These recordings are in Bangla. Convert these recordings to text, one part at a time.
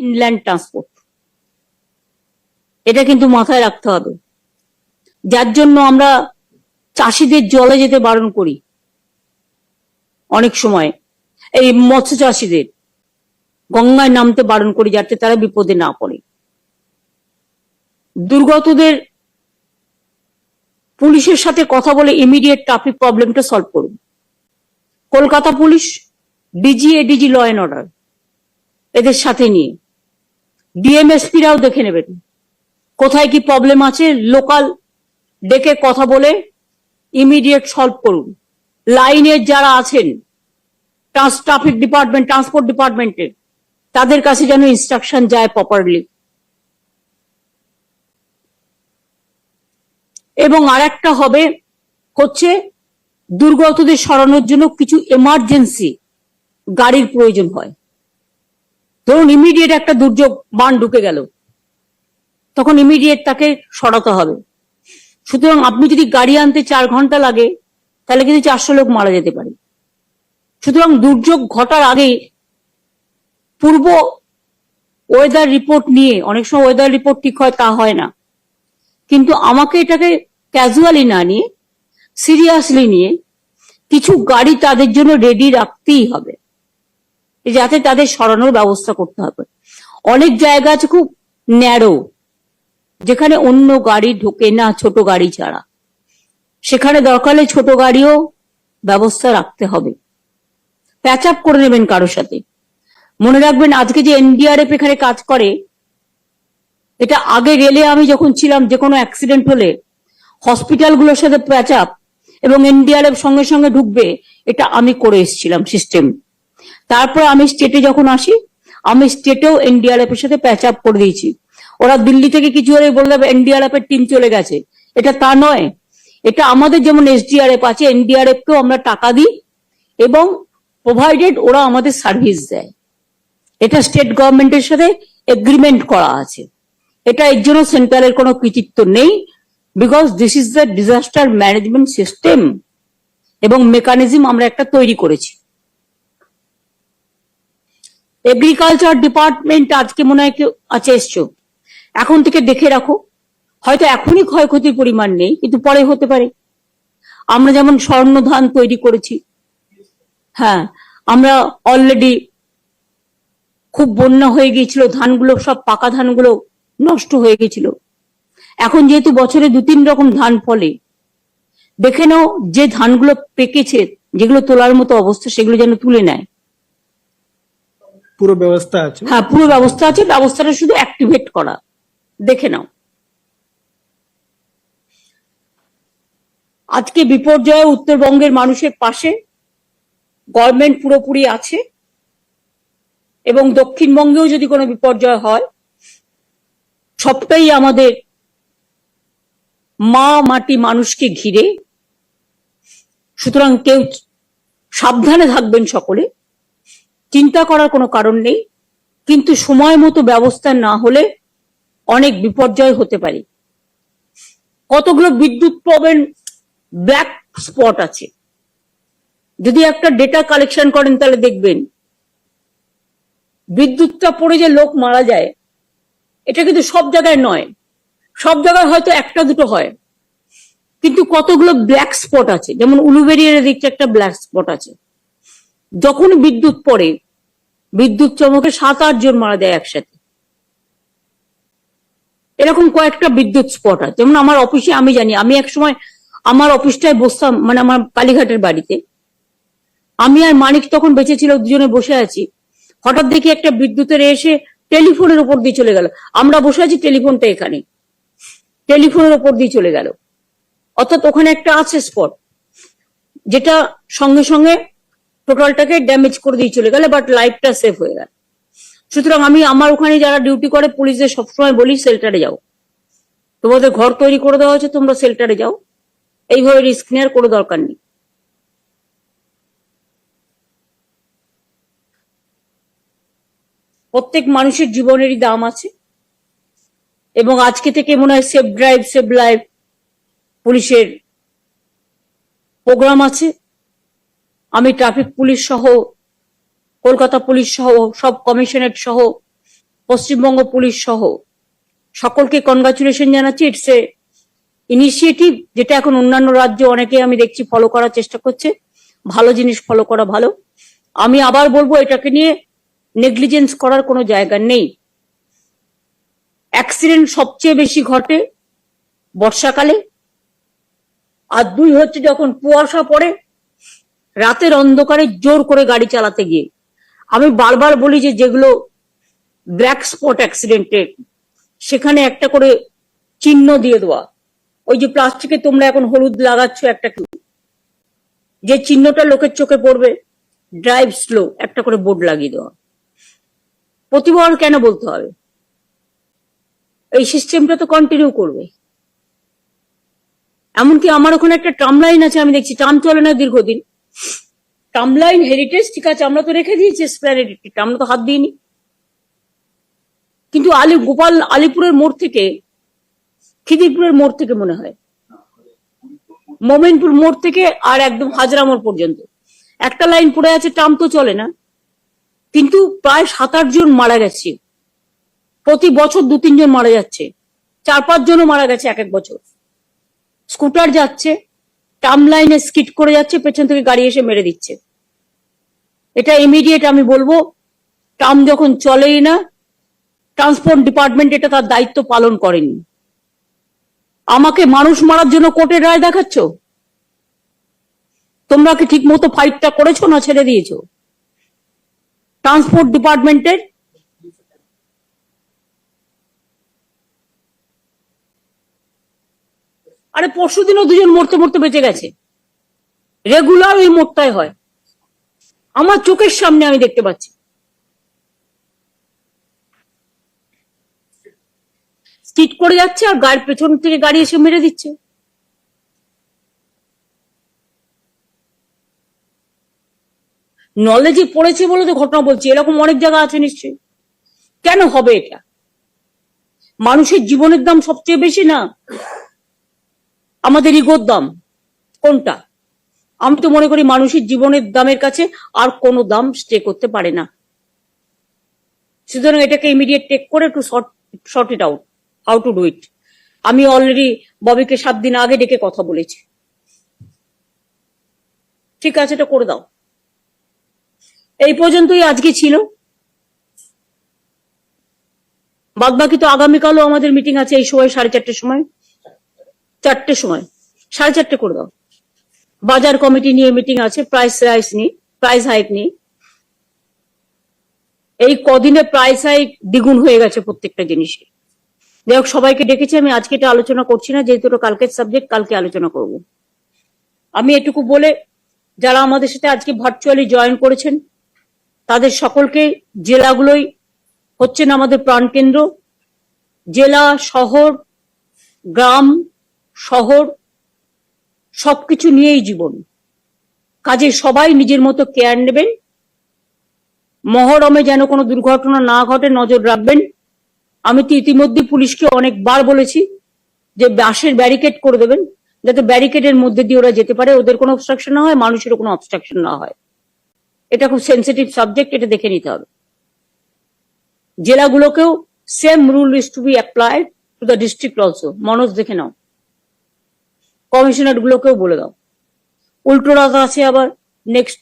Inland transport. এটা কিন্তু মাথায় রাখতে হবে, যার জন্য আমরা চাষিদের জলে যেতে বারণ করি অনেক সময়, এই মৎস্য চাষিদের গঙ্গায় নামতে বারণ করি যাতে তারা বিপদে না পড়ে। দুর্গতদের পুলিশের সাথে কথা বলে ইমিডিয়েট ট্রাফিক প্রবলেমটা সলভ করুন। Kolkata police, DG, ADG, law and order এদের সাথে নিয়ে ডিএমএসপিরাও দেখে নেবেন কোথায় কি প্রবলেম আছে, লোকাল ডেকে কথা বলে ইমিডিয়েট সলভ করুন। লাইনের যারা আছেন ট্রাফিক ডিপার্টমেন্ট, ট্রান্সপোর্ট ডিপার্টমেন্টের, তাদের কাছে যেন ইনস্ট্রাকশন যায় প্রপারলি। এবং আরেকটা হবে হচ্ছে দুর্গতদের সরানোর জন্য কিছু এমার্জেন্সি গাড়ির প্রয়োজন হয়। ধরুন ইমিডিয়েট একটা দুর্যোগ, বান ঢুকে গেল, তখন ইমিডিয়েট তাকে সরাতে হবে। সুতরাং আপনি যদি গাড়ি আনতে 4 ঘন্টা লাগে, তাহলে কিন্তু 400 লোক মারা যেতে পারে। সুতরাং দুর্যোগ ঘটার আগে পূর্ব ওয়েদার রিপোর্ট নিয়ে, অনেক সময় ওয়েদার রিপোর্ট ঠিক হয়, তা হয় না, কিন্তু আমাকে এটাকে ক্যাজুয়ালি না নিয়ে সিরিয়াসলি নিয়ে কিছু গাড়ি তাদের জন্য রেডি রাখতেই হবে, যাতে তাদের সরানোর ব্যবস্থা করতে হবে। অনেক জায়গা আছে খুব ন্যারো, যেখানে অন্য গাড়ি ঢোকে না ছোট গাড়ি ছাড়া, সেখানে দরকার হলে ছোট গাড়িও ব্যবস্থা রাখতে হবে। প্যাচ আপ করে নেবেন কারোর সাথে। মনে রাখবেন আজকে যে এনডিআরএফ এখানে কাজ করে, এটা আগে রেলে আমি যখন ছিলাম, যে কোনো অ্যাক্সিডেন্ট হলে হসপিটালগুলোর সাথে প্যাচ আপ এবং এনডিআরএফ সঙ্গে সঙ্গে ঢুকবে, এটা আমি করে এসেছিলাম সিস্টেম। তারপর আমি স্টেটে যখন আসি, আমি স্টেটেও এনডিআরএফ এর সাথে প্যাচ আপ করে দিয়েছি। ওরা দিল্লি থেকে কিছু হলে বলে দেবে এনডিআরএফ এর টিম চলে গেছে, এটা তা নয়। এটা আমাদের যেমন এসডিআরএফ আছে, এনডিআরএফ কেও আমরা টাকা দিই এবং প্রোভাইডেড ওরা আমাদের সার্ভিস দেয়। এটা স্টেট গভর্নমেন্টের সাথে এগ্রিমেন্ট করা আছে। এটা এর জন্য সেন্ট্রালের কোনো কৃতিত্ব নেই, because this is the disaster management system এবং মেকানিজম আমরা একটা তৈরি করেছি। এগ্রিকালচার ডিপার্টমেন্ট আজকে মনে হয় কেউ আছে এসছো, এখন থেকে দেখে রাখো। হয়তো এখনই ক্ষয়ক্ষতির পরিমাণ নেই, কিন্তু পরে হতে পারে। আমরা যেমন স্বর্ণ ধান তৈরি করেছি, হ্যাঁ, আমরা অলরেডি খুব বন্যা হয়ে গিয়েছিল, ধানগুলো সব পাকা ধানগুলো নষ্ট হয়ে গেছিল। এখন যেহেতু বছরে 2-3 রকম ধান ফলে, দেখে নাও যে ধানগুলো পেকেছে, যেগুলো তোলার মতো অবস্থা, সেগুলো যেন তুলে নেয়। পুরো ব্যবস্থা আছে? হ্যাঁ, পুরো ব্যবস্থা আছে, ব্যবস্থাটা শুধু অ্যাক্টিভেট করা, দেখে নাও। আজকে বিপর্যয়ে উত্তরবঙ্গের মানুষের পাশে গভর্নমেন্ট পুরোপুরি আছে, এবং দক্ষিণবঙ্গেও যদি কোনো বিপর্যয় হয়, সবটাই আমাদের মা মাটি মানুষকে ঘিরে। সুতরাং কেউ সাবধানে থাকবেন, সকলে চিন্তা করার কোনো কারণ নেই, কিন্তু সময় মতো ব্যবস্থা না হলে অনেক বিপর্যয় হতে পারে। কতগুলো বিদ্যুৎ পাবেন ব্ল্যাক স্পট আছে, যদি একটা ডেটা কালেকশন করেন তাহলে দেখবেন বিদ্যুৎটা পড়ে যে লোক মারা যায়, এটা কিন্তু সব জায়গায় নয়, সব জায়গায় হয়তো 1-2 হয়, কিন্তু কতগুলো ব্ল্যাক স্পট আছে। যেমন উলুবেরিয়ার দিকটা একটা ব্ল্যাক স্পট আছে, যখন বিদ্যুৎ পড়ে, বিদ্যুৎ চমকে 7-8 জন মারা যায় একসাথে। এরকম কয়েকটা বিদ্যুৎ স্পট আছে। যেমন আমার অফিসে আমি জানি, আমি একসময় আমার অফিসটায় বসতাম, মানে আমার কালীঘাটের বাড়িতে, আমি আর মানিক তখন বেঁচে ছিল, দুজনে বসে আছি, হঠাৎ দেখি একটা বিদ্যুতের এসে টেলিফোনের উপর দিয়ে চলে গেল। আমরা বসে আছি, টেলিফোনটা এখানে, টেলিফোনের উপর দিয়ে চলে গেল। অর্থাৎ ওখানে একটা আছে স্পট, যেটা সঙ্গে সঙ্গে টোটালটাকে ড্যামেজ করে দিয়ে চলে গেল, বাট লাইফটা সেফ হয়ে গেল। সুতরাং আমি আমার ওখানে যারা ডিউটি করে পুলিশদের সবসময় বলি, শেল্টারে যাও, তোমাদের ঘর তৈরি করে দেওয়া হয়েছে, তোমরা শেল্টারে যাও, এইভাবে রিস্ক নেওয়ার কোনো দরকার নেই। প্রত্যেক মানুষের জীবনেরই দাম আছে, এবং আজকে থেকে মনে হয় সেফ ড্রাইভ সেভ লাইফ পুলিশের প্রোগ্রাম আছে। আমি ট্রাফিক পুলিশ সহ, কলকাতা পুলিশ সহ, সব কমিশনারেট সহ পশ্চিমবঙ্গ পুলিশ সহ সকলকে কনগ্রাচুলেশন জানাচ্ছি। ইটস এ ইনিশিয়েটিভ যেটা এখন অন্যান্য রাজ্য অনেকে আমি দেখছি ফলো করার চেষ্টা করছে। ভালো জিনিস ফলো করা ভালো। আমি আবার বলবো এটাকে নিয়ে নেগলিজেন্স করার কোনো জায়গা নেই। অ্যাক্সিডেন্ট সবচেয়ে বেশি ঘটে বর্ষাকালে, আর দুই হচ্ছে যখন কুয়াশা পড়ে, রাতের অন্ধকারে জোর করে গাড়ি চালাতে গিয়ে। আমি বারবার বলি যে যেগুলো ব্ল্যাক স্পট অ্যাক্সিডেন্টের, সেখানে একটা করে চিহ্ন দিয়ে দেওয়া। ওই যে প্লাস্টিকে তোমরা এখন হলুদ লাগাচ্ছ একটা, যে চিহ্নটা লোকের চোখে পড়বে, ড্রাইভ স্লো, একটা করে বোর্ড লাগিয়ে দেওয়া। প্রতিবার কেন বলতে হবে? এই সিস্টেমটা তো কন্টিনিউ করবে। এমনকি আমার ওখানে একটা ট্রাম লাইন আছে, আমি দেখছি ট্রাম চলে না দীর্ঘদিন। ট্রাম লাইন হেরিটেজ ঠিক আছে, আমরা তো রেখে দিয়েছি এসপ্ল্যানেডে, আমরা তো হাত দিইনি। কিন্তু আলিপুরের মোড় থেকে, খিদিরপুরের মোড় থেকে মনে হয়, মোমেনপুর মোড় থেকে আর একদম হাজরা মোড় পর্যন্ত একটা লাইন পড়ে আছে, ট্রাম তো চলে না। কিন্তু প্রায় 7-8 জন মারা গেছে প্রতি বছর, 2-3 জন মারা যাচ্ছে, 4-5 জনও মারা গেছে এক এক বছর। স্কুটার যাচ্ছে, ট্রাম লাইনে স্কিড করে যাচ্ছে, পেছন থেকে গাড়ি এসে মেরে দিচ্ছে। এটা ইমিডিয়েট আমি বলবো, ট্রাম যখন চলেই না, ট্রান্সপোর্ট ডিপার্টমেন্ট এটা তার দায়িত্ব পালন করেনি। আমাকে মানুষ মারার জন্য কোর্টের রায় দেখাচ্ছ? তোমরা কি ঠিক মতো ফাইটটা করেছো না ছেড়ে দিয়েছো? ট্রান্সপোর্ট ডিপার্টমেন্টের আরে পরশুদিনও 2 জন মরতে মরতে বেঁচে গেছে। রেগুলার ওই মোড়টাই হয়, আমার চোখের সামনে আমি দেখতে পাচ্ছি। স্কিড করে যাচ্ছে আর গাড়ির পেছন থেকে গাড়ি এসে মেরে দিচ্ছে। নলেজে পড়েছে বলে তো ঘটনা বলছি, এরকম অনেক জায়গা আছে নিশ্চয়ই। কেন হবে এটা? মানুষের জীবনের দাম সবচেয়ে বেশি না আমাদের ইগোর দাম? কোনটা? আমি তো মনে করি মানুষের জীবনের দামের কাছে আর কোনো দাম স্টে করতে পারে না। সুতরাং এটাকে ইমিডিয়েট টেক করে two sort it out, how to do it. আমি অলরেডি ববিকে 7 দিন আগে ডেকে কথা বলেছি। ঠিক আছে, এটা করে দাও। এই পর্যন্তই আজকে ছিল, বাদ বাকি তো আগামীকালও আমাদের মিটিং আছে এই সময়, 4:30 সময়, 4টে সময়, 4:30 করে দাও। বাজার কমিটি নিয়ে মিটিং আছে, প্রাইস হাইক নিয়ে। এই কদিনে প্রাইস হাইক দ্বিগুণ হয়ে গেছে প্রত্যেকটা জিনিসে। যাই হোক, সবাইকে ডেকেছি আমি, আজকে এটা আলোচনা করছি না, যেহেতু এটা কালকের সাবজেক্ট, কালকে আলোচনা করব। আমি এটুকু বলে, যারা আমাদের সাথে আজকে ভার্চুয়ালি জয়েন করেছেন তাদের সকলকে, জেলাগুলোই হচ্ছেন আমাদের প্রাণকেন্দ্র। জেলা, শহর, গ্রাম, শহর সবকিছু নিয়েই জীবন। কাজে সবাই নিজের মতো কেয়ার নেবেন। মহরমে যেন কোনো দুর্ঘটনা না ঘটে নজর রাখবেন। আমি তো ইতিমধ্যে পুলিশকে অনেকবার বলেছি যে বাসের ব্যারিকেড করে দেবেন, যাতে ব্যারিকেডের মধ্যে দিয়ে ওরা যেতে পারে, ওদের কোনো অবস্ট্রাকশন না হয়, মানুষেরও কোনো অবস্ট্রাকশন না হয়। এটা খুব সেন্সিটিভ সাবজেক্ট, এটা দেখে নিতে হবে। জেলাগুলোকেও same rule is to be applied to the district also. Manoj দেখে নাও, কমিশনার গুলোকেও বলে দাও। উল্টো রথ আছে আবার নেক্সট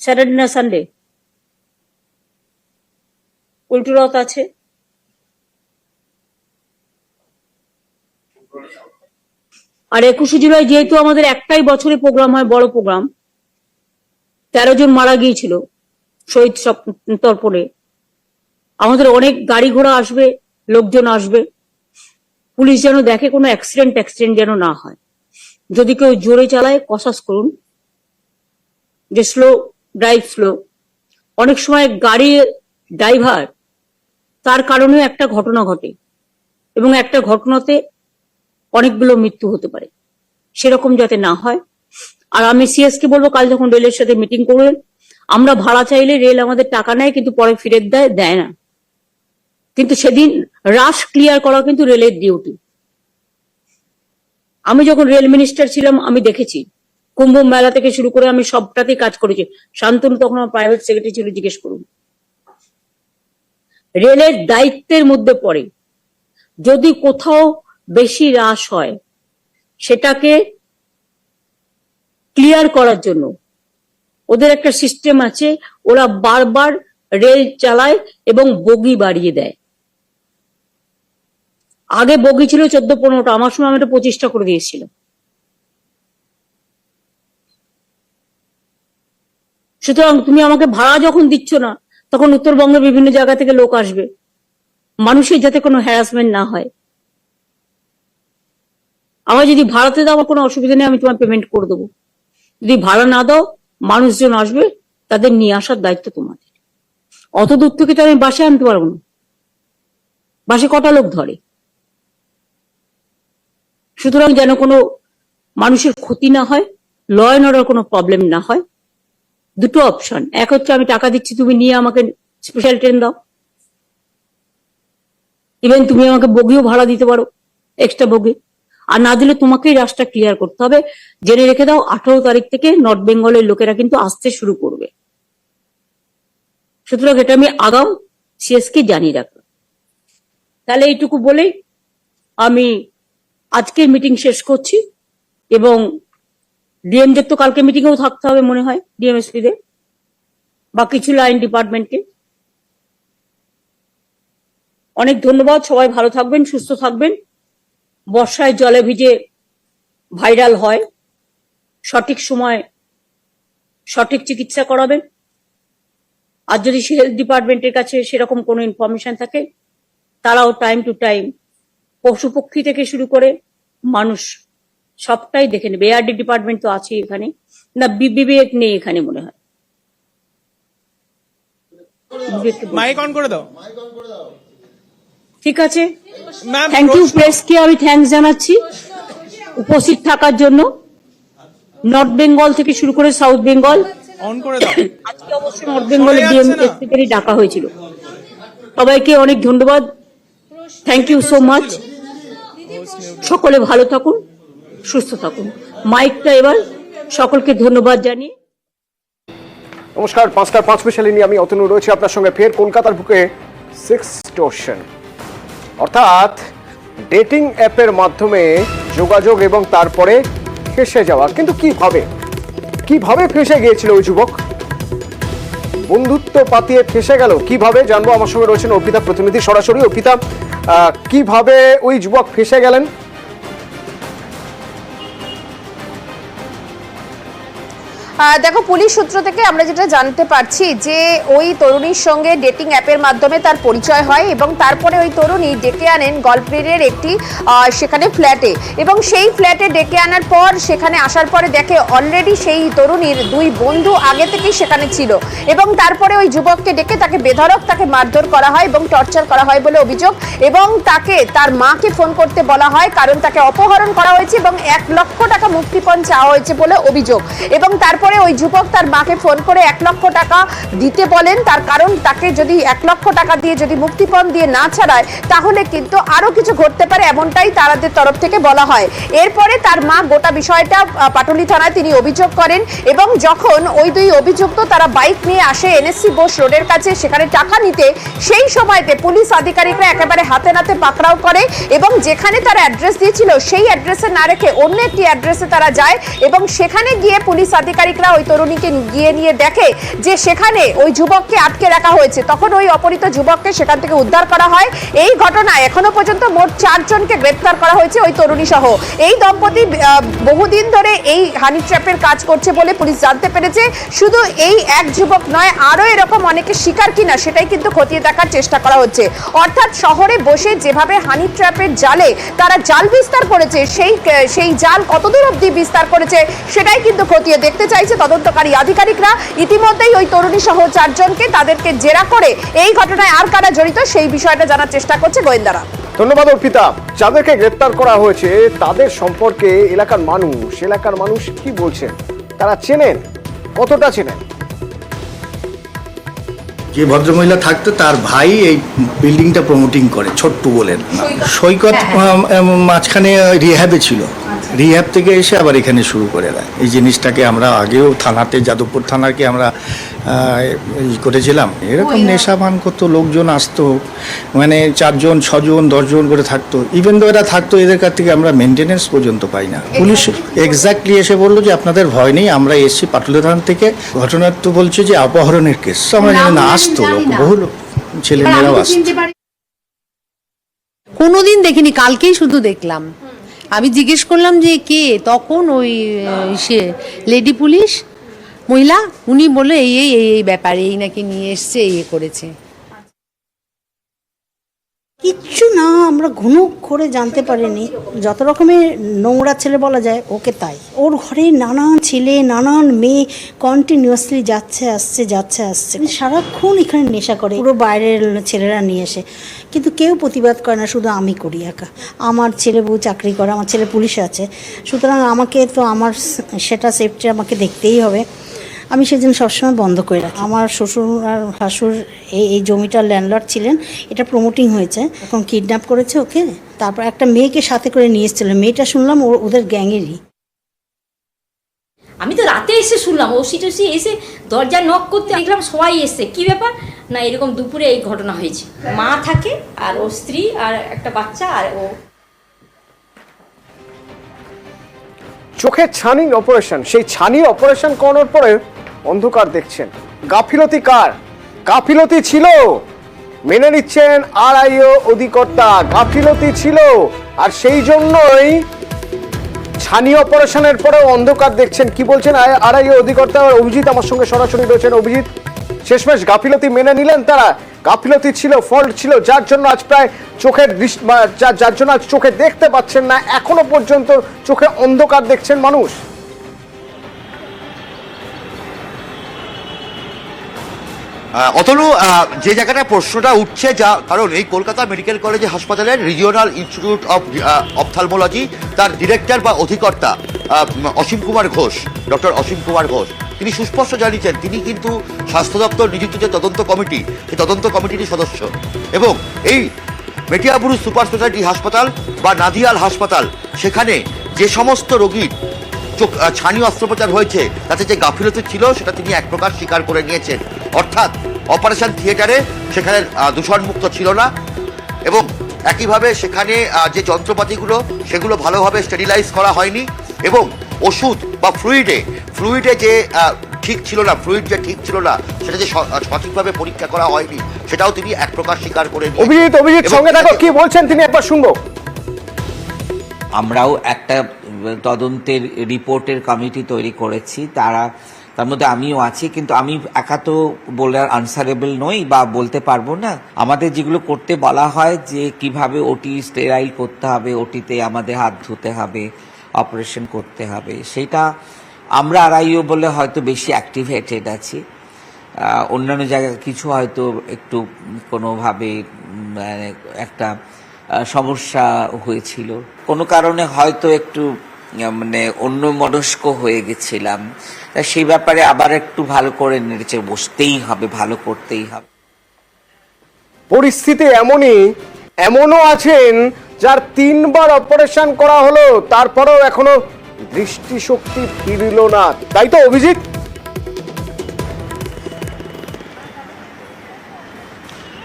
স্যাটারডে না সানডে, উল্টো রথ আছে। আর 21শে জুলাই যেহেতু আমাদের একটাই বছরে প্রোগ্রাম হয়, বড় প্রোগ্রাম, 13 জন মারা গিয়েছিল শহীদ তর্পণে। আমাদের অনেক গাড়ি ঘোড়া আসবে, লোকজন আসবে। পুলিশ যেন দেখে কোনো অ্যাক্সিডেন্ট যেন না হয়। যদি কেউ জোরে চালায় কসাস করুন, যে ড্রাইভ স্লো। অনেক সময় গাড়ি ড্রাইভার, তার কারণে একটা ঘটনা ঘটে এবং একটা ঘটনাতে অনেকগুলো মৃত্যু হতে পারে, সেরকম যাতে না হয়। আর আমি সিএস কে বলবো, কাল যখন রেলের সাথে মিটিং করবেন, আমরা ভাড়া চাইলে রেল আমাদের টাকা নেয় কিন্তু পরে ফিরত দেয় না। কিন্তু সেদিন রাশ ক্লিয়ার করা কিন্তু রেলের ডিউটি। আমি যখন রেল মিনিস্টার ছিলাম আমি দেখেছি, কুম্ভ মেলা থেকে শুরু করে আমি সবটাতেই কাজ করেছি। শান্তনু তখন আমার প্রাইভেট সেক্রেটারি ছিল, জিজ্ঞেস করুন। রেলের দায়িত্বের মধ্যে পড়ে। যদি কোথাও বেশি হ্রাস হয় সেটাকে ক্লিয়ার করার জন্য ওদের একটা সিস্টেম আছে, ওরা বারবার রেল চালায় এবং বগি বাড়িয়ে দেয়। আগে বগি ছিল 14-15টা, আমার সময় আমি এটা 25টা করে দিয়েছিল। সুতরাং তুমি আমাকে ভাড়া যখন দিচ্ছ না, তখন উত্তরবঙ্গের বিভিন্ন জায়গা থেকে লোক আসবে, মানুষের যাতে কোনো হ্যারাসমেন্ট না হয়। আমার যদি ভাড়াতে দাও, আমার কোনো অসুবিধা নেই, আমি তোমার পেমেন্ট করে দেবো। যদি ভাড়া না দাও, মানুষজন আসবে, তাদের নিয়ে আসার দায়িত্ব তোমাদের। অত দূর থেকে তো আমি বাসে আনতে পারবো না, বাসে কটা লোক ধরে। সুতরাং যেন কোনো মানুষের ক্ষতি না হয়, ল অ্যান্ড অর্ডার কোনো প্রবলেম না হয়। দুটো অপশন, এক হচ্ছে আমি টাকা দিচ্ছি, তুমি নিয়ে আমাকে স্পেশাল ট্রেন দাও, ইভেন তুমি আমাকে বগিও ভাড়া দিতে পারো, এক্সট্রা বগি। আর না দিলে তোমাকেই রাস্তা ক্লিয়ার করতে হবে। জেনে রেখে দাও, 18 তারিখ থেকে নর্থ বেঙ্গলের লোকেরা কিন্তু আসতে শুরু করবে। সুতরাং এটা আমি আগাম সিএসকে জানিয়ে রাখলাম। তাহলে এইটুকু বলেই আমি আজকের মিটিং শেষ করছি, এবং ডিএমদের তো কালকে মিটিংয়েও থাকতে হবে মনে হয়, ডিএমএসপি দের বা কিছু লাইন ডিপার্টমেন্টকে। অনেক ধন্যবাদ, সবাই ভালো থাকবেন, সুস্থ থাকবেন। বর্ষায় জলে ভিজে ভাইরাল হয়, সঠিক সময় সঠিক চিকিৎসা করাবেন। আর যদি হেলথ ডিপার্টমেন্টের কাছে সেরকম কোনো ইনফরমেশন থাকে, তারাও টাইম টু টাইম পশু পক্ষী থেকে শুরু করে মানুষ সবটাই দেখে নেবে। এআরডি ডিপার্টমেন্ট তো আছে এখানে, না বিবেক নেই এখানে মনে হয়। মাইক অন করে দাও। ঠিক আছে, থ্যাংক ইউ প্রেসকে আমি থ্যাঙ্কস জানাচ্ছি উপস্থিত থাকার জন্য। নর্থ বেঙ্গল থেকে শুরু করে সাউথ বেঙ্গল, অন করে দাও। আজকে অবশ্য নর্থ বেঙ্গলের ডিএমএসপিদেরই ডাকা হয়েছিল। সবাইকে অনেক ধন্যবাদ, থ্যাংক ইউ সো মাচ। সকলে ভালো থাকুন, সুস্থ থাকুন। মাইকটা এবার সকলকে ধন্যবাদ জানিয়ে। নমস্কার, 5:05 নিয়ে আমি অতনু রয়েছি আপনার সঙ্গে ফের কলকাতার বুকে সেক্সটর্শন, অর্থাৎ ডেটিং অ্যাপের মাধ্যমে যোগাযোগ এবং তারপরে ফেঁসে যাওয়া। কিন্তু কিভাবে ফেঁসে গিয়েছিল ওই যুবক? বন্ধুত্ব পাতিয়ে ফেঁসে গেল কিভাবে, জানবো। আমার সঙ্গে রয়েছেন অর্পিতা প্রতিনিধি সরাসরি। অর্পিতা, কিভাবে ওই যুবক ফেঁসে গেলেন? দেখো, পুলিশ সূত্র থেকে আমরা যেটা জানতে পারছি যে ওই তরুণীর সঙ্গে ডেটিং অ্যাপের মাধ্যমে তার পরিচয় হয়, এবং তারপরে ওই তরুণী ডেকে আনেন গল্ফগ্রিনের একটি সেখানে ফ্ল্যাটে, এবং সেই ফ্ল্যাটে ডেকে আনার পর সেখানে আসার পরে দেখে অলরেডি সেই তরুণীর দুই বন্ধু আগে থেকেই সেখানে ছিল, এবং তারপরে ওই যুবককে ডেকে তাকে বেধড়ক তাকে মারধর করা হয় এবং টর্চার করা হয় বলে অভিযোগ, এবং তাকে তার মাকে ফোন করতে বলা হয় কারণ তাকে অপহরণ করা হয়েছে এবং 1 লক্ষ টাকা মুক্তিপণ চাওয়া হয়েছে বলে অভিযোগ। এবং তারপরে ওই যুবক তার মাকে ফোন করে 1 লক্ষ টাকা দিতে বলেন, তার কারণ তাকে যদি 1 লক্ষ টাকা দিয়ে যদি মুক্তিপণ দিয়ে না ছাড়ায় তাহলে কিন্তু আরো কিছু ঘটতে পারে, এমনটাই তাদের তরফ থেকে বলা হয়। এরপরে তার মা গোটা বিষয়টা পাটুলি থানায় তিনি অভিযোগ করেন, এবং যখন ওই দুই অভিযুক্ত তারা বাইক নিয়ে আসে এনএসসি বোস রোডের কাছে সেখানে টাকা নিতে, সেই সময়তে পুলিশ আধিকারিকরা একেবারে হাতে নাতে পাকড়াও করে, এবং যেখানে তারা অ্যাড্রেস দিয়েছিল সেই অ্যাড্রেসে না রেখে অন্য একটি অ্যাড্রেসে তারা যায়, এবং সেখানে গিয়ে পুলিশ আধিকারিকরা ওই তরুণীকে গিয়ে নিয়ে দেখে যে সেখানে ওই যুবককে আটকে রাখা হয়েছে। তখন ওই অপহৃত যুবককে সেখান থেকে উদ্ধার করা হয়। এই ঘটনায় এখনো পর্যন্ত মোট 4 জনকে গ্রেপ্তার করা হয়েছে, ওই তরুণী সহ। এই দম্পতি বহুদিন ধরে এই হানি ট্র্যাপের কাজ করছে বলে পুলিশ জানতে পেরেছে। শুধু এই এক যুবক নয়, আরো এরকম অনেকে শিকার কিনা সেটাই কিন্তু খতিয়ে দেখার চেষ্টা করা হচ্ছে। অর্থাৎ শহরে বসে যেভাবে হানি ট্র্যাপের জালে তারা জাল বিস্তার করেছে, সেই জাল কতদূর অবধি বিস্তার করেছে সেটাই কিন্তু খতিয়ে দেখতে চাইছে তদন্তকারী আধিকারিকরা। ইতিমধ্যেই ওই তরুণী সহ 4 জনকে তাদেরকে জেরা করে এই ঘটনায় আর কারা জড়িত সেই বিষয়টা জানার চেষ্টা করছে গোয়েন্দারা। ধন্যবাদ অর্পিতা। যাদেরকে গ্রেপ্তার করা হয়েছে তাদের সম্পর্কে এলাকার মানুষ কি বলছেন, তারা চেনেন, কতটা চেনেন? যে ভদ্রমহিলা থাকতো তার ভাই এই বিল্ডিংটা প্রমোটিং করে, ছোট্টু বলেন, সৈকত মাঝখানে রিহ্যাবে ছিল, রিহ্যাব থেকে এসে আবার এখানে শুরু করে দেয়। এই জিনিসটাকে আমরা আগেও থানাতে, যাদবপুর থানাকে আমরা করেছিলাম। এরকম নেশা পান করতো, লোকজন আসতো, মানে 4 জন 6 জন 10 জন করে থাকতো। ইভেন তো এরা থাকতো, এদের কাছ থেকে আমরা মেনটেনেন্স পর্যন্ত পাই না। পুলিশ এক্স্যাক্টলি এসে বললো যে আপনাদের ভয় নেই, আমরা এসছি পাটুলিয়া থানা থেকে। ঘটনার তো বলছে যে অপহরণের কেস। আমরা জানি না, আসতো লোক, বহু ছেলে মেয়েরাও আসতো। কোনোদিন দেখিনি, কালকেই শুধু দেখলাম। আমি জিজ্ঞেস করলাম যে কে, তখন ওই সে লেডি পুলিশ মহিলা, উনি বললো এই এই এই এই ব্যাপারে, এই নাকি নিয়ে এসছে, এই করেছে। কিচ্ছু না, আমরা ঘন করে জানতে পারিনি। যত রকমের নোংরা ছেলে বলা যায়, ওকে তাই। ওর ঘরে নানান ছেলে, নানান মেয়ে কন্টিনিউয়াসলি যাচ্ছে আসছে, যাচ্ছে আসছে। সারাক্ষণ এখানে নেশা করে, পুরো বাইরের ছেলেরা নিয়ে এসে, কিন্তু কেউ প্রতিবাদ করে না, শুধু আমি করি একা। আমার ছেলে বউ চাকরি করে, আমার ছেলে পুলিশে আছে, সুতরাং আমাকে তো আমার সেটা সেফটি আমাকে দেখতেই হবে। আমি সেজন্য সবসময় বন্ধ করে রাখি। আমার শ্বশুর আর শাশুড় এই জমিটার ল্যান্ডলর্ড ছিলেন, এটা প্রমোটিং হয়েছে, এখন কিডন্যাপ করেছে ওকে। তারপর একটা মেয়েকে সাথে করে নিয়ে এসেছিল, মেয়েটা শুনলাম ওদের গ্যাংয়েরই। আমি তো রাতে এসে শুনলাম, ওসি টসি এসে দরজা নক করতে দেখলাম সবাই এসছে। কি ব্যাপার না, এরকম দুপুরে এই ঘটনা হয়েছে। মা থাকে আর ওর স্ত্রী আর একটা বাচ্চা আর ও। চোখে ছানি অপারেশন, সেই ছানি অপারেশন করানোর পরে অন্ধকার দেখছেন। গাফিলতি কার? গাফিলতি ছিল, মেনে নিচ্ছেন আরআইও অধিকর্তা, গাফিলতি ছিল। আর সেই জন্যই ছানি অপারেশনের পরেও অন্ধকার দেখছেন। কি বলছেন আরআইও অধিকর্তা? অভিজিৎ আমার সঙ্গে সরাসরি রয়েছেন। অভিজিৎ, শেষমেশ গাফিলতি মেনে নিলেন তারা? গাফিলতি ছিল, ফল্ট ছিল, যার জন্য আজ প্রায় চোখের যার জন্য আজ চোখে দেখতে পাচ্ছেন না, এখনো পর্যন্ত চোখে অন্ধকার দেখছেন মানুষ। অতনু, যে জায়গাটা প্রশ্নটা উঠছে, যা কারণ এই কলকাতা মেডিকেল কলেজ হাসপাতালের রিজিওনাল ইনস্টিটিউট অফ অপথালমোলজি, তার ডিরেক্টর বা অধিকর্তা অসীম কুমার ঘোষ, ডক্টর অসীম কুমার ঘোষ, তিনি সুস্পষ্ট জানিয়েছেন তিনি কিন্তু স্বাস্থ্য দপ্তর নিযুক্ত যে তদন্ত কমিটি, সেই তদন্ত কমিটির সদস্য। এবং এই মেটিয়াবুরু সুপার স্পেশালিটি হাসপাতাল বা নাদিয়াল হাসপাতাল, সেখানে যে সমস্ত রোগীর ছানি অস্ত্রোপচার হয়েছে তাতে যে গাফিলতি ছিল সেটা তিনি এক প্রকার স্বীকার করে নিয়েছেন। অর্থাৎ অপারেশন থিয়েটারে সেখানে দূষণমুক্ত ছিল না, এবং একইভাবে সেখানে যে যন্ত্রপাতিগুলো সেগুলো ভালোভাবে স্টেরিলাইজ করা হয়নি, এবং ওষুধ বা ফ্লুইডে যে ঠিক ছিল না, ফ্লুইড যে ঠিক ছিল না, সেটা যে সঠিকভাবে পরীক্ষা করা হয়নি, সেটাও তিনি এক প্রকার স্বীকার করে নিয়েছেন। অভিজিৎ সঙ্গে থাকো, কি বলছেন তিনি একবার শুনবো। আমরাও একটা তদন্তের রিপোর্টের কমিটি তৈরি করেছি, তার মধ্যে আমিও আছি, কিন্তু আমি একা তো বলার আনসারেবল নই বা বলতে পারবো না। আমাদের যেগুলো করতে বলা হয় যে কিভাবে ওটি স্টেরাইল করতে হবে, ওটিতে আমাদের হাত ধুতে হবে, অপারেশন করতে হবে, সেটা আমরা আরআইও বলে হয়তো বেশি অ্যাক্টিভেটেড আছি। অন্যান্য জায়গায় কিছু হয়তো একটু কোনোভাবে মানে একটা সমস্যা হয়েছিল, কোনো কারণে হয়তো একটু মানে অন্য মনস্ক হয়ে গেছিলাম, সেই ব্যাপারে আবার একটু ভালো করে নেড়েচে বসতেই হবে, ভালো করতেই হবে। পরিস্থিতি এমনও আছেন যার 3বার অপারেশন করা হলো, তারপরেও এখনো দৃষ্টিশক্তি ফিরল না, তাই তো অভিজিৎ?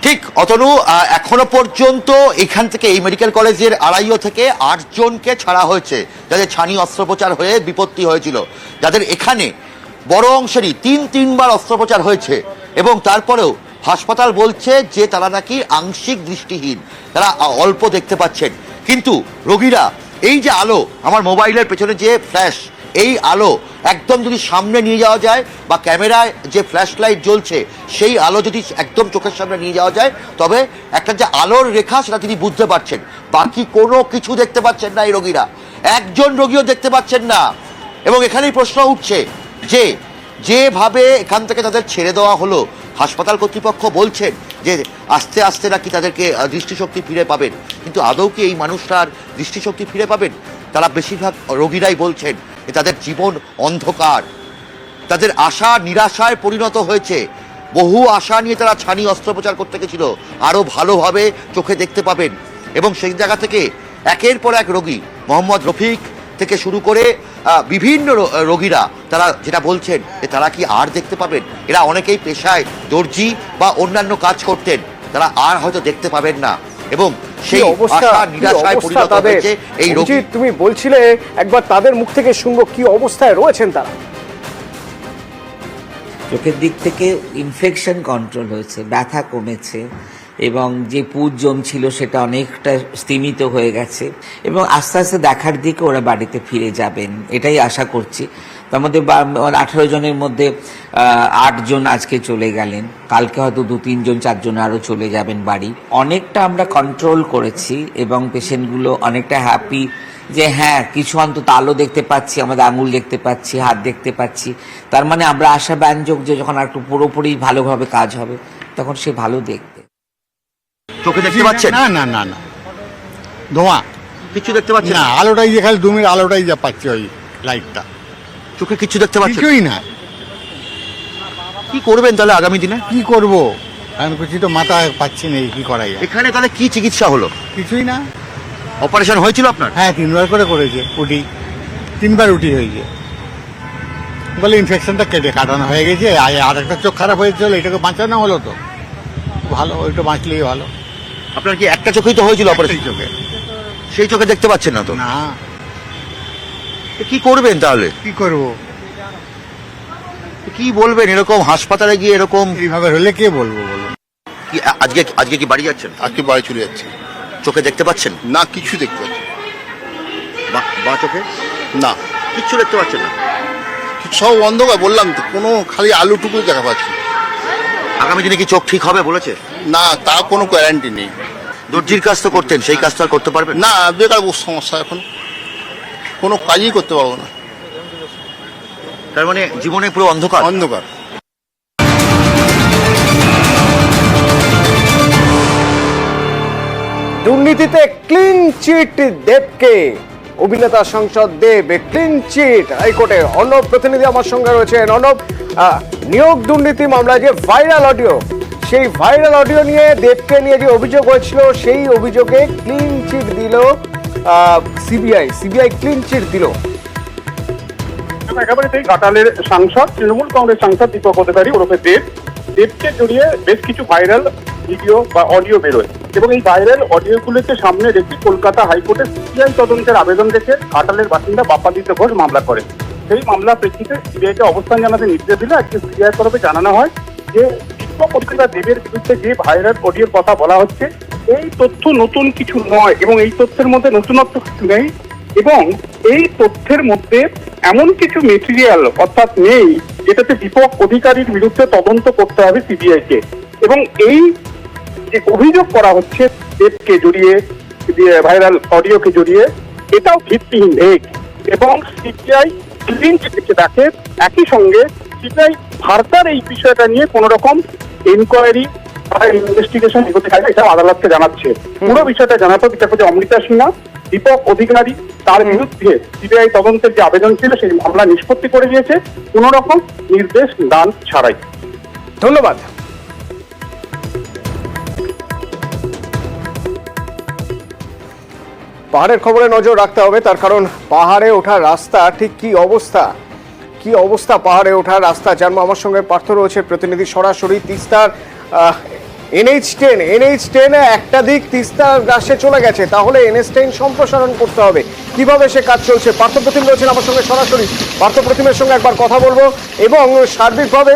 ঠিক অতনু, এখনো পর্যন্ত এখান থেকে এই মেডিকেল কলেজের আরআইও থেকে 8 জনকে ছাড়া হয়েছে যাদের ছানি অস্ত্রোপচার হয়ে বিপত্তি হয়েছিল, যাদের এখানে বড় অংশেরই 3বার অস্ত্রোপচার হয়েছে, এবং তারপরেও হাসপাতাল বলছে যে তারা নাকি আংশিক দৃষ্টিহীন, তারা অল্প দেখতে পাচ্ছেন। কিন্তু রোগীরা এই যে আলো, আমার মোবাইলের পেছনে যে ফ্ল্যাশ, এই আলো একদম যদি সামনে নিয়ে যাওয়া যায় বা ক্যামেরায় যে ফ্ল্যাশ লাইট জ্বলছে সেই আলো যদি একদম চোখের সামনে নিয়ে যাওয়া যায়, তবে একটা যে আলোর রেখা সেটা তিনি বুঝতে পারছেন। বাকি কোনো কিছু দেখতে পাচ্ছেন না এই রোগীরা, একজন রোগীও দেখতে পাচ্ছেন না। এবং এখানেই প্রশ্ন উঠছে যে যেভাবে এখান থেকে তাদের ছেড়ে দেওয়া হলো, হাসপাতাল কর্তৃপক্ষ বলছেন যে আস্তে আস্তে নাকি তাদেরকে দৃষ্টিশক্তি ফিরে পাবেন, কিন্তু আদৌ কি এই মানুষটার দৃষ্টিশক্তি ফিরে পাবেন? তারা বেশিরভাগ রোগীরাই বলছেন যে তাদের জীবন অন্ধকার, তাদের আশা নিরাশায় পরিণত হয়েছে। বহু আশা নিয়ে তারা ছানি অস্ত্রোপচার করতে গেছিল, আরও ভালোভাবে চোখে দেখতে পাবেন, এবং সেই জায়গা থেকে একের পর এক রোগী, মোহাম্মদ রফিক, থেকে শুরু করে বিভিন্ন রোগীরা তারা যেটা বলছেন যে তারা কি আর দেখতে পাবেন? এরা অনেকেই পেশায় দর্জি বা অন্যান্য কাজ করতেন, তারা আর হয়তো দেখতে পাবেন না, এবং সেই আশা নিরাশায় পরিণত হয়েছে এই রোগী। তুমি বলছিলে একবার তাদের মুখ থেকে শুনবো কি অবস্থায় রয়েছেন তারা। চোখের দিক থেকে ইনফেকশন কন্ট্রোল হয়েছে, ব্যথা কমেছে, এবং যে পুজ জমছিল সেটা অনেকটা স্তিমিত হয়ে গেছে, এবং আস্তে আস্তে দেখার দিকে ওরা বাড়িতে ফিরে যাবেন এটাই আশা করছি। তার মধ্যে 18 জনের মধ্যে 8 জন আজকে চলে গেলেন, কালকে হয়তো 2-3 জন 4 জন আরও চলে যাবেন বাড়ি। অনেকটা আমরা কন্ট্রোল করেছি এবং পেশেন্টগুলো অনেকটা হ্যাপি যে হ্যাঁ কিছু অন্তত আলো দেখতে পাচ্ছি, আমাদের আঙুল দেখতে পাচ্ছি, হাত দেখতে পাচ্ছি, তার মানে আমরা আশাব্যঞ্জক যে যখন আর একটু পুরোপুরি ভালোভাবে কাজ হবে তখন সে ভালো দেখবে। চোখে দেখতে পাচ্ছেন? না না না না, ধোঁয়া, কিছু দেখতে পাচ্ছেন না, না? আলোটাই যে খালি দুমের আলোটাই যা পাচ্ছি, ওই লাইটটা, চোখে কিছু দেখতে পাচ্ছেন? কিছুই না। কি করবেন তাহলে আগামী দিনে? কি করব আমি কিছু তো মাথা পাচ্ছি না, কি করা যায়। এখানে তাহলে কি চিকিৎসা হলো? কিছুই না। অপারেশন হয়েছিল আপনার? হ্যাঁ, 3বার করে করেছে, উঠি 3বার উঠি হয়েছে, বলে ইনফেকশনটা কাটানো হয়ে গেছে। আর একটা চোখ খারাপ হয়েছিল, এটাকে বাঁচানো হলো তো ভালো, ওইটা বাঁচলেই ভালো। আপনার কি একটা চোখেই তো হয়েছিল অপারেশন? চোখে, সেই চোখে দেখতে পাচ্ছেন না তো? না। কি করবেন তাহলে? কি করব, কি বলবেন এরকম হাসপাতালে গিয়ে এরকম এইভাবে হলে কে বলবো বলুন। কি আজকে কি বাড়ি যাচ্ছেন? আজকে বাড়ি চলে যাচ্ছে। চোখে দেখতে পাচ্ছেন না, কিছু দেখতে পাচ্ছি বা চোখে না, কিচ্ছু দেখতে পাচ্ছেন না? সব অন্ধকার, বললাম তো, কোনো খালি আলুটুকু দেখা পাচ্ছি। আগামী দিনে কি চোখ ঠিক হবে বলেছে? না, তা কোনো গ্যারান্টি নেই। দর্জির কাজ তো করতেন, সেই কাজ তো আর করতে পারবেন না, বেকার সমস্যা, এখন কোনো কাজই করতে পারবো না। তার মানে জীবনে পুরো অন্ধকার। অন্ধকার। দুর্নীতিতে ক্লিন চিট দেবকে, অভিনেতা সংসদ দেব ক্লিন চিট হাইকোর্টে। অর্ণব প্রতিনিধি আমার সঙ্গে রয়েছেন। অর্ণব, নিয়োগ দুর্নীতি মামলায় যে ভাইরাল অডিও, সেই ভাইরাল অডিও নিয়ে দেবকে নিয়ে যে অভিযোগ হয়েছিল, সেই অভিযোগে ক্লিন চিট দিল সিবিআই ক্লিন চিট দিল। একেবারে সেই ঘাটালের সাংসদ, তৃণমূল কংগ্রেস সাংসদ দীপক অধিকারী ওরফে দেবকে জড়িয়ে বেশ কিছু ভাইরাল ভিডিও বা অডিও বেরোয়, এবং এই ভাইরাল অডিওগুলোকে সামনে রেখে কলকাতা হাইকোর্টে সিবিআই তদন্তের আবেদন রেখে ঘাটালের বাসিন্দা বাপ্পাদিত্য ঘোষ মামলা করে। সেই মামলার প্রেক্ষিতে সিবিআইকে অবস্থান জানাতে নির্দেশ দিলে আজকে সিবিআই তরফে জানানো হয় যে দীপক অধিকারী দেবের বিরুদ্ধে যে ভাইরাল অডিওর কথা বলা হচ্ছে, এই তথ্য নতুন কিছু নয় এবং এই তথ্যের মধ্যে নতুনত্ব কিছু নেই, এবং এই তথ্যের মধ্যে এমন কিছু মেটেরিয়াল অর্থাৎ নেই যেটাতে দীপক অধিকারীর বিরুদ্ধে তদন্ত করতে হবে সিবিআইকে। এবং এই যে অভিযোগ করা হচ্ছে দেবকে জড়িয়ে, ভাইরাল অডিওকে জড়িয়ে, এটাও ভিত্তিহীন এক, এবং সিবিআই ক্লিন চিট দেখে। একই সঙ্গে সিবিআই ফার্দার এই বিষয়টা নিয়ে কোন রকম ইনকোয়ারি বা ইনভেস্টিগেশন এগোতে চাইলে এটা আদালতকে জানাচ্ছে। পুরো বিষয়টা জানাতো বিচারপতি অমৃতা সিনহা। দীপক অধিকারী তার বিরুদ্ধে সিবিআই তদন্তের যে আবেদন ছিল সেই মামলা নিষ্পত্তি করে দিয়েছে কোন রকম নির্দেশ দান ছাড়াই। ধন্যবাদ। পাহাড়ের খবরে নজর রাখতে হবে, তার কারণ পাহাড়ে ওঠার রাস্তা ঠিক কি অবস্থা পাহাড়ে ওঠার রাস্তা জানবো। আমার সঙ্গে পার্থ রয়েছে প্রতিনিধি সরাসরি তিস্তার NH10 একটা দিক তিস্তার গ্রাসে চলে গেছে, তাহলে NH10 সম্প্রসারণ করতে হবে, কিভাবে সে কাজ চলছে? পার্থ প্রতিম রয়েছেন আমার সঙ্গে সরাসরি। পার্থ প্রতিমের সঙ্গে একবার কথা বলবো, এবং সার্বিকভাবে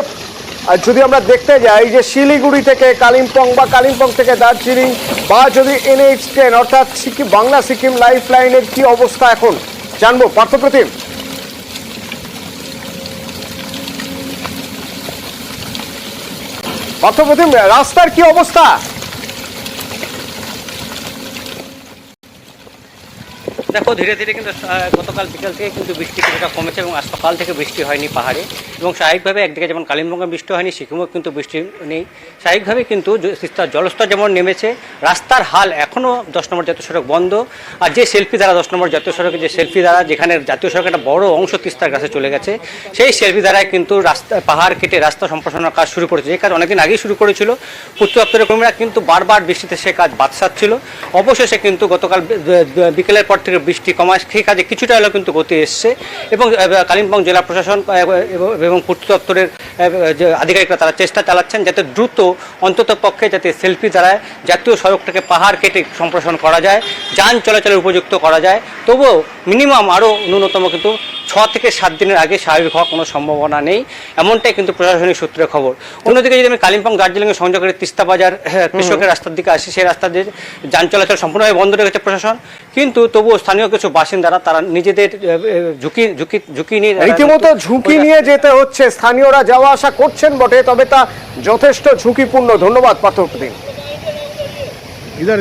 যদি আমরা দেখতে যাই যে শিলিগুড়ি থেকে কালিম্পং বা কালিম্পং থেকে দার্জিলিং, বা যদি NH10 অর্থাৎ বাংলা সিকিম লাইফ লাইনের কি অবস্থা এখন জানবো। পার্থ প্রতিম, রাস্তার কি অবস্থা? দেখো, ধীরে ধীরে কিন্তু গতকাল বিকাল থেকে কিন্তু বৃষ্টি কিছুটা কমেছে, এবং আজ সকাল থেকে বৃষ্টি হয়নি পাহাড়ে, এবং স্বাভাবিকভাবে একদিকে যেমন কালিম্পংয়ে বৃষ্টি হয়নি, সিকিমেও কিন্তু বৃষ্টি নেই। স্বাভাবিকভাবে কিন্তু তিস্তার জলস্তর যেমন নেমেছে, রাস্তার হাল এখনও 10 নম্বর জাতীয় সড়ক বন্ধ। আর যে সেলফি দ্বারা 10 নম্বর জাতীয় সড়কে যে সেলফি দ্বারা, যেখানে জাতীয় সড়কের একটা বড় অংশ তিস্তার কাছে চলে গেছে, সেই সেলফি দ্বারাই কিন্তু রাস্তা পাহাড় কেটে রাস্তা সম্প্রসারণের কাজ শুরু করেছে। এই কাজ অনেকদিন আগেই শুরু করেছিল পূর্ত দপ্তরের কর্মীরা, কিন্তু বারবার বৃষ্টিতে সে কাজ বাদ সাধছিল। অবশেষে কিন্তু গতকাল বিকেলের পর থেকে বৃষ্টি কমায় সেই কাজে কিছুটা হলেও কিন্তু গতি এসছে এবং কালিম্পং জেলা প্রশাসন এবং পূর্ত দপ্তরের যে আধিকারিকরা তারা চেষ্টা চালাচ্ছেন যাতে দ্রুত অন্তত পক্ষে যাতে সেলফি দ্বারায় জাতীয় সড়কটাকে পাহাড় কেটে সম্প্রসারণ করা যায়, যান চলাচলের উপযুক্ত করা যায়। তবুও মিনিমাম আরও ন্যূনতম কিন্তু 6 থেকে 7 দিনের আগে স্বাভাবিক হওয়ার কোনো সম্ভাবনা নেই, এমনটাই কিন্তু প্রশাসনিক সূত্রের খবর। অন্যদিকে যদি আমি কালিম্পং দার্জিলিংয়ের সংযোগের তিস্তা বাজার কৃষকের রাস্তার দিকে আসি, সেই রাস্তা দিয়ে যান চলাচল সম্পূর্ণভাবে বন্ধ রেখেছে প্রশাসন, কিন্তু তবুও স্থানীয় কিছু বাসিন্দারা তারা নিজেদের ঝুঁকি নিয়ে রীতিমতো ঝুঁকি নিয়ে যেতে হচ্ছে। স্থানীয়রা যাওয়া আসা করছেন বটে, তবে তা যথেষ্ট ঝুঁকিপূর্ণ। ধন্যবাদ পার্থ দিন। ইধার